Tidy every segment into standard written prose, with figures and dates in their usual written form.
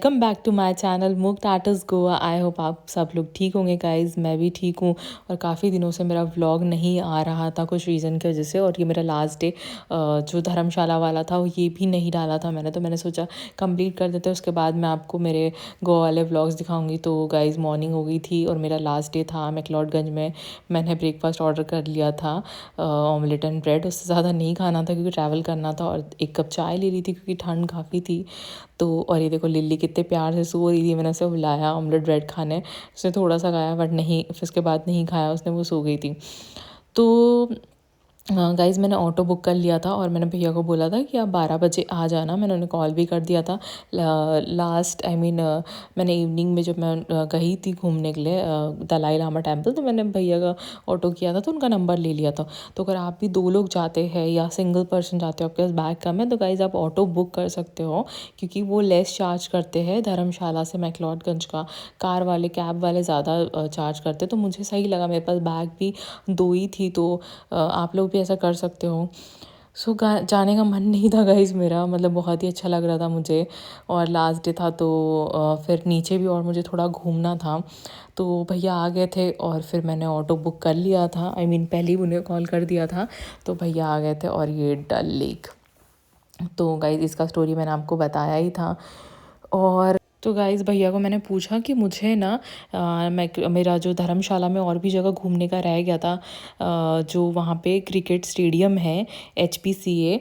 Welcome back to my channel Mukt artist Goa. I hope आप सब लोग ठीक होंगे गाइज। मैं भी ठीक हूँ और काफ़ी दिनों से मेरा व्लॉग नहीं आ रहा था कुछ रीज़न की वजह से। और ये मेरा लास्ट डे जो धर्मशाला वाला था वो ये भी नहीं डाला था मैंने, तो मैंने सोचा कंप्लीट कर देते, उसके बाद मैं आपको मेरे गोवा वाले व्लॉग्स दिखाऊंगी। तो गाइज मॉर्निंग हो गई थी और मेरा लास्ट डे था मैक्लोडगंज में। मैंने ब्रेकफास्ट ऑर्डर कर लिया था, ऑमलेट एंड ब्रेड। उससे ज़्यादा नहीं खाना था क्योंकि ट्रैवल करना था, और एक कप चाय ले ली थी क्योंकि ठंड काफ़ी थी। तो और ये देखो लिल्ली कितने प्यार से सो रही थी, मैंने उसे बुलाया ऑमलेट ब्रेड खाने। उसने थोड़ा सा खाया बट नहीं, फिर उसके बाद नहीं खाया उसने, वो सो गई थी। तो गाइज़ मैंने ऑटो बुक कर लिया था और मैंने भैया को बोला था कि आप 12 बजे आ जाना। मैंने उन्हें कॉल भी कर दिया था लास्ट मैंने इवनिंग में जब मैं गई थी घूमने के लिए दलाई लामा टेम्पल, तो मैंने भैया का ऑटो किया था तो उनका नंबर ले लिया था। तो अगर आप भी 2 लोग जाते हैं या सिंगल पर्सन जाते हो, आपके पास बैग कम है, तो गाइज़ आप ऑटो बुक कर सकते हो क्योंकि वो लेस चार्ज करते हैं धर्मशाला से मैक्लोडगंज का। कार वाले कैब वाले ज़्यादा चार्ज करते, तो मुझे सही लगा। मेरे पास बैग भी 2 ही थी, तो आप लोग भी ऐसा कर सकते हो। जाने का मन नहीं था गाइज़ मेरा, मतलब बहुत ही अच्छा लग रहा था मुझे और लास्ट डे था। तो फिर नीचे भी और मुझे थोड़ा घूमना था, तो भैया आ गए थे और फिर मैंने ऑटो बुक कर लिया था। पहले ही उन्हें कॉल कर दिया था, तो भैया आ गए थे। और ये डल लेक, तो गाइज़ इसका स्टोरी मैंने आपको बताया ही था। और तो गाइज़ भैया को मैंने पूछा कि मुझे ना मेरा जो धर्मशाला में और भी जगह घूमने का रह गया था, जो वहाँ पे क्रिकेट स्टेडियम है HPCA,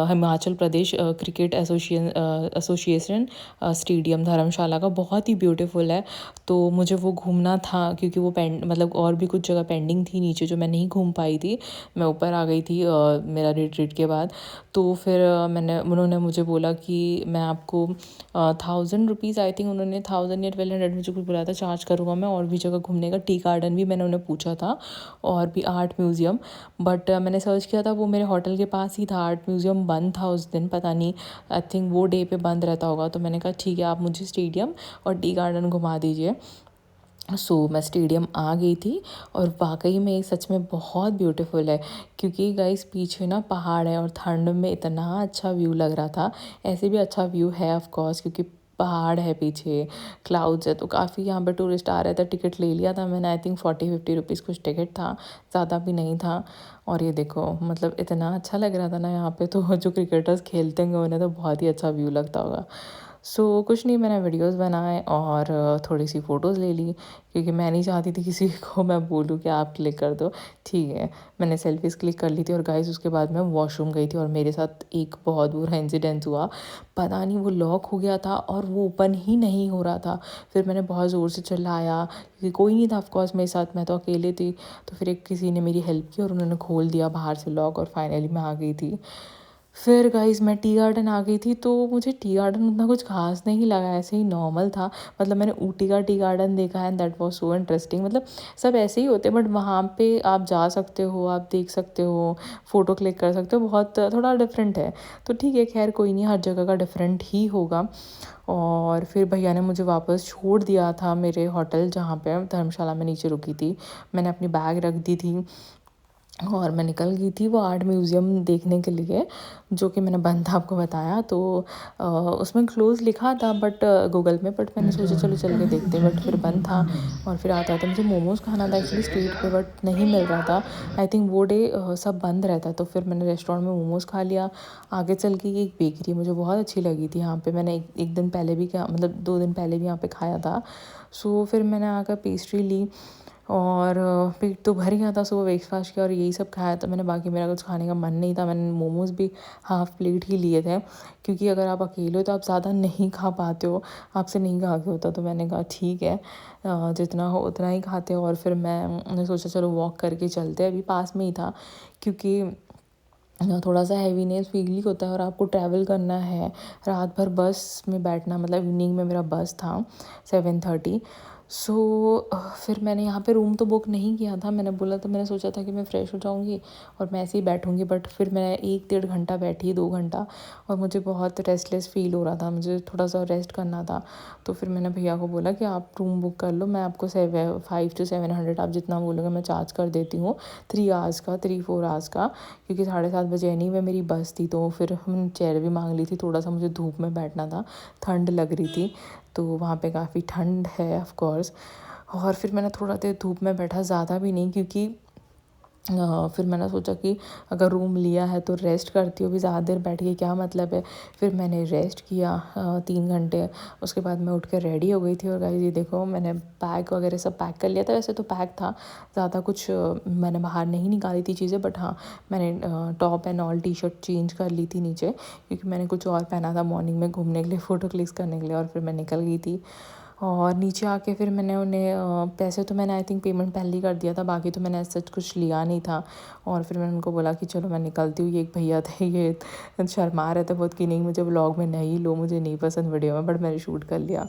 Himachal Pradesh cricket association stadium धर्मशाला का, बहुत ही ब्यूटीफुल है। तो मुझे वो घूमना था क्योंकि वो मतलब और भी कुछ जगह पेंडिंग थी नीचे जो मैं नहीं घूम पाई थी। मैं ऊपर आ गई थी मेरा रिट्रीट के बाद। तो फिर उन्होंने मुझे बोला कि मैं आपको 1000 रुपीज़, आई थिंक उन्होंने 1000 या 1200 मुझे कुछ बोला था, चार्ज करूँगा मैं और भी जगह घूमने का। टी गार्डन भी मैंने उन्हें पूछा था और भी आर्ट म्यूज़ियम, बट मैंने सर्च किया था वो मेरे होटल के पास ही था। आर्ट म्यूज़ियम बंद था उस दिन, पता नहीं, आई थिंक वो डे पे बंद रहता होगा। तो मैंने कहा ठीक है, आप मुझे स्टेडियम और टी गार्डन घुमा दीजिए। मैं स्टेडियम आ गई थी और वाकई में सच में बहुत ब्यूटीफुल है क्योंकि गाइस पीछे ना पहाड़ है और ठंड में इतना अच्छा व्यू लग रहा था। ऐसे भी अच्छा व्यू है ऑफ कोर्स क्योंकि पहाड़ है पीछे, क्लाउड्स है, तो काफ़ी यहाँ पे टूरिस्ट आ रहे थे। टिकट ले लिया था मैंने, आई थिंक 40-50 रुपीज़ कुछ टिकट था, ज़्यादा भी नहीं था। और ये देखो मतलब इतना अच्छा लग रहा था ना यहाँ पे, तो जो क्रिकेटर्स खेलते होंगे उन्हें तो बहुत ही अच्छा व्यू लगता होगा। कुछ नहीं, मैंने वीडियोस बनाए और थोड़ी सी फ़ोटोज़ ले ली क्योंकि मैं नहीं चाहती थी किसी को मैं बोलूँ कि आप क्लिक कर दो। ठीक है, मैंने सेल्फीज़ क्लिक कर ली थी। और गाइस उसके बाद मैं वॉशरूम गई थी और मेरे साथ एक बहुत बुरा इंसिडेंस हुआ। पता नहीं वो लॉक हो गया था और वो ओपन ही नहीं हो रहा था। फिर मैंने बहुत ज़ोर से चिल्लाया क्योंकि कोई नहीं था ऑफकोर्स मेरे साथ, मैं तो अकेले थी। तो फिर किसी ने मेरी हेल्प की और उन्होंने खोल दिया बाहर से लॉक और फाइनली मैं आ गई थी। फिर गाइस मैं टी गार्डन आ गई थी, तो मुझे टी गार्डन उतना कुछ खास नहीं लगा, ऐसे ही नॉर्मल था। मतलब मैंने ऊटी का टी गार्डन देखा है and that was so interesting. मतलब सब ऐसे ही होते हैं बट वहाँ पे आप जा सकते हो, आप देख सकते हो, फ़ोटो क्लिक कर सकते हो, बहुत थोड़ा डिफरेंट है। तो ठीक है, खैर कोई नहीं, हर जगह का डिफरेंट ही होगा। और फिर भैया ने मुझे वापस छोड़ दिया था मेरे होटल जहाँ पे धर्मशाला में नीचे रुकी थी। मैंने अपनी बैग रख दी थी और मैं निकल गई थी वो आर्ट म्यूज़ियम देखने के लिए, जो कि मैंने बंद था आपको बताया। तो उसमें क्लोज़ लिखा था बट गूगल में, बट मैंने सोचा चलो चल के देखते, बट फिर बंद था। और फिर आता था मुझे मोमोज़ खाना था एक्चुअली स्ट्रीट पे, बट नहीं मिल रहा था। आई थिंक वो डे सब बंद रहता है। तो फिर मैंने रेस्टोरेंट में मोमोज़ खा लिया। आगे चल के एक बेकरी मुझे बहुत अच्छी लगी थी यहाँ पे, मैंने एक दिन पहले भी मतलब 2 दिन पहले भी यहाँ पे खाया था। फिर मैंने आकर पेस्ट्री ली और पेट तो भर गया था। सुबह ब्रेकफास्ट किया और यही सब खाया था मैंने, बाकी मेरा कुछ खाने का मन नहीं था। मैंने मोमोज़ भी हाफ़ प्लेट ही लिए थे क्योंकि अगर आप अकेले हो तो आप ज़्यादा नहीं खा पाते हो, आपसे नहीं खा के होता। तो मैंने कहा ठीक है, जितना हो उतना ही खाते हो। और फिर मैंने सोचा चलो वॉक करके चलते हैं, अभी पास में ही था क्योंकि थोड़ा सा हैवीनेस फील होता है और आपको ट्रैवल करना है रात भर बस में बैठना। मतलब इवनिंग में मेरा बस था 7:30, सो फिर मैंने यहाँ पे रूम तो बुक नहीं किया था, मैंने बोला था, मैंने सोचा था कि मैं फ़्रेश हो जाऊँगी और मैं ऐसे ही बैठूँगी, बट फिर मैं 1-1.5 घंटा बैठी, 2 घंटा, और मुझे बहुत रेस्टलेस फ़ील हो रहा था, मुझे थोड़ा सा रेस्ट करना था। तो फिर मैंने भैया को बोला कि आप रूम बुक कर लो, मैं आपको 500 to 700 आप जितना बोलोगे मैं चार्ज कर देती हूँ, 3 आवर्स का, 3-4 आवर्स का, क्योंकि 7:30 बजे एनीवे मेरी बस थी। तो फिर हम चेयर भी मांग ली थी, थोड़ा सा मुझे धूप में बैठना था, ठंड लग रही थी, तो वहाँ पे काफ़ी ठंड है ऑफ़ कोर्स। और फिर मैंने थोड़ा देर धूप में बैठा, ज़्यादा भी नहीं, क्योंकि फिर मैंने सोचा कि अगर रूम लिया है तो रेस्ट करती हूँ, अभी ज़्यादा देर बैठ के क्या मतलब है। फिर मैंने रेस्ट किया 3 घंटे, उसके बाद मैं उठ कर रेडी हो गई थी। और गाइस ये देखो, मैंने बैग वगैरह सब पैक कर लिया था, वैसे तो पैक था, ज़्यादा कुछ मैंने बाहर नहीं निकाली थी चीज़ें, बट हाँ मैंने top and all T-shirt change कर ली थी नीचे, क्योंकि मैंने कुछ और पहना था मॉर्निंग में घूमने के लिए, फ़ोटो क्लिक्स करने के लिए, और फिर मैं निकल गई थी। और नीचे आके फिर मैंने उन्हें पैसे तो मैंने आई थिंक पेमेंट पहले ही कर दिया था, बाकी तो मैंने ऐसा कुछ लिया नहीं था। और फिर मैंने उनको बोला कि चलो मैं निकलती हूँ। ये एक भैया थे, ये शर्मा रहे थे बहुत कि नहीं मुझे व्लॉग में नहीं लो, मुझे नहीं पसंद वीडियो में, बट मैंने शूट कर लिया।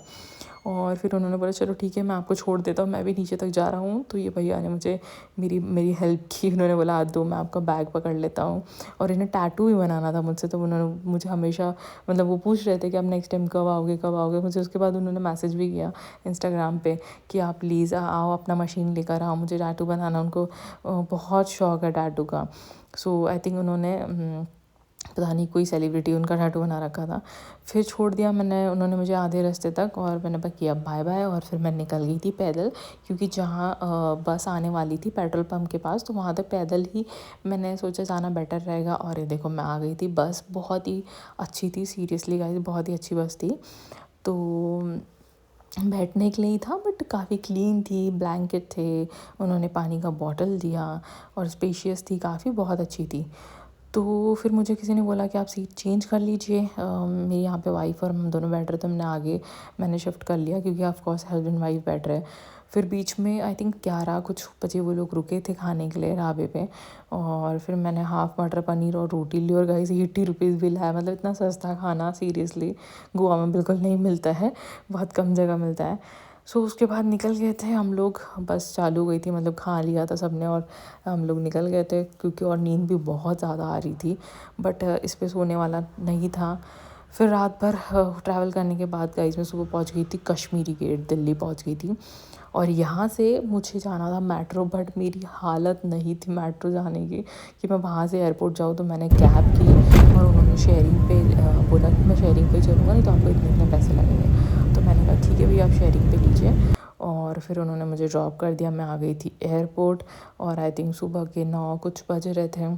और फिर उन्होंने बोला चलो ठीक है, मैं आपको छोड़ देता हूँ, मैं भी नीचे तक जा रहा हूँ। तो ये भैया ने मुझे मेरी मेरी हेल्प की, उन्होंने बोला हाथ दो, मैं आपका बैग पकड़ लेता हूँ। और इन्हें टैटू भी बनाना था मुझसे, तो उन्होंने मुझे हमेशा, मतलब वो पूछ रहे थे कि आप नेक्स्ट टाइम कब आओगे, कब आओगे मुझे। उसके बाद उन्होंने मैसेज भी किया इंस्टाग्राम पे कि आप प्लीज़ आओ, अपना मशीन लेकर आओ, मुझे टैटू बनाना। उनको बहुत शौक है टैटू का। सो आई थिंक उन्होंने पता नहीं कोई सेलिब्रिटी उनका टैटू बना रखा था। फिर छोड़ दिया मैंने, उन्होंने मुझे आधे रास्ते तक, और मैंने बस किया बाय बाय। और फिर मैं निकल गई थी पैदल, क्योंकि जहाँ बस आने वाली थी पेट्रोल पंप के पास, तो वहाँ तक पैदल ही मैंने सोचा जाना बेटर रहेगा। और ये देखो मैं आ गई थी। बस बहुत ही अच्छी थी, सीरियसली गाइस, बहुत ही अच्छी बस थी। तो बैठने के लिए ही था, बट काफ़ी क्लीन थी, ब्लैंकेट थे, उन्होंने पानी का बॉटल दिया, और स्पेशियस थी काफ़ी, बहुत अच्छी थी। तो फिर मुझे किसी ने बोला कि आप सीट चेंज कर लीजिए। मेरे यहाँ पे वाइफ़ और हम दोनों बैठ रहे थे, मैंने शिफ्ट कर लिया, क्योंकि ऑफ कोर्स हस्बैंड वाइफ बैठ रहे। फिर बीच में आई थिंक 11 कुछ बजे वो लोग रुके थे खाने के लिए ढाबे पे, और फिर मैंने हाफ़ मटर पनीर और रोटी ली, और गाइस 80 रुपीज़ बिल है, मतलब इतना सस्ता खाना सीरियसली गोवा में बिल्कुल नहीं मिलता है, बहुत कम जगह मिलता है। सो उसके बाद निकल गए थे हम लोग, बस चालू हो गई थी, मतलब खा लिया था सबने, और हम लोग निकल गए थे, क्योंकि और नींद भी बहुत ज़्यादा आ रही थी, बट इस पे सोने वाला नहीं था। फिर रात भर ट्रैवल करने के बाद गाइस मैं सुबह पहुंच गई थी कश्मीरी गेट, दिल्ली पहुंच गई थी। और यहाँ से मुझे जाना था मेट्रो, बट मेरी हालत नहीं थी मेट्रो जाने की कि मैं वहाँ से एयरपोर्ट जाऊँ। तो मैंने कैब की, और उन्होंने शेयरिंग पे बोला कि मैं शेयरिंग पे चलूँगा, नहीं तो आपको इतने इतने पैसे लगेंगे। तो मैंने कहा ठीक है भैया, आप शेयरिंग पे लीजिए। और फिर उन्होंने मुझे ड्रॉप कर दिया, मैं आ गई थी एयरपोर्ट। और आई थिंक सुबह के 9 कुछ बज रहे थे,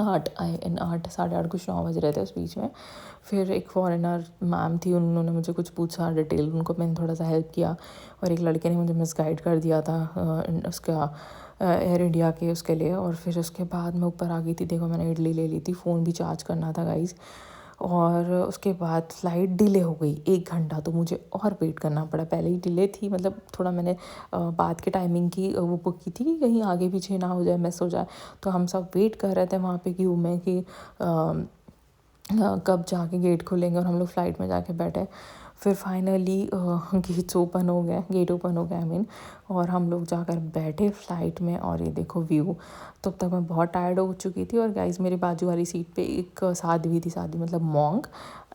8 8:30 कुछ 9 बज रहे थे उस बीच में। फिर एक फॉरेनर मैम थी, उन्होंने मुझे कुछ पूछा डिटेल, उनको मैंने थोड़ा सा हेल्प किया। और एक लड़के ने मुझे मिसगाइड कर दिया था उसका एयर इंडिया के उसके लिए। और फिर उसके बाद मैं ऊपर आ गई थी, देखो मैंने इडली ले ली थी, फ़ोन भी चार्ज करना था गाइज़। और उसके बाद फ़्लाइट डिले हो गई 1 घंटा, तो मुझे और वेट करना पड़ा। पहले ही डिले थी, मतलब थोड़ा मैंने बाद के टाइमिंग की वो बुक की थी कि कहीं आगे पीछे ना हो जाए, मिस हो जाए। तो हम सब वेट कर रहे थे वहाँ पे क्यू में कि कब जाके गेट खुलेंगे, और हम लोग फ़्लाइट में जाके बैठे। फिर फाइनली गेट ओपन हो गया आई मीन। और हम लोग जाकर बैठे फ़्लाइट में, और ये देखो व्यू। तब तक मैं बहुत टायर्ड हो चुकी थी। और गाइस मेरे बाजू वाली सीट पे एक साध्वी थी, साध्वी मतलब मॉन्क।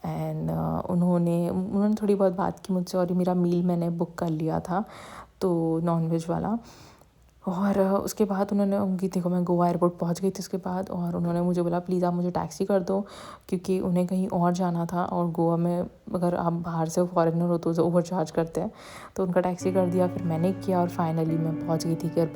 एंड उन्होंने थोड़ी बहुत बात की मुझसे, और मेरा मील मैंने बुक कर लिया था, तो नॉन-वेज वाला। और उसके बाद उन्होंने उनकी, देखो मैं गोवा एयरपोर्ट पहुंच गई थी उसके बाद। और उन्होंने मुझे बोला प्लीज़ आप मुझे टैक्सी कर दो, क्योंकि उन्हें कहीं और जाना था, और गोवा में अगर आप बाहर से फॉरेनर हो तो ओवर चार्ज करते हैं। तो उनका टैक्सी कर दिया, फिर मैंने किया, और फाइनली मैं पहुंच गई थी घर।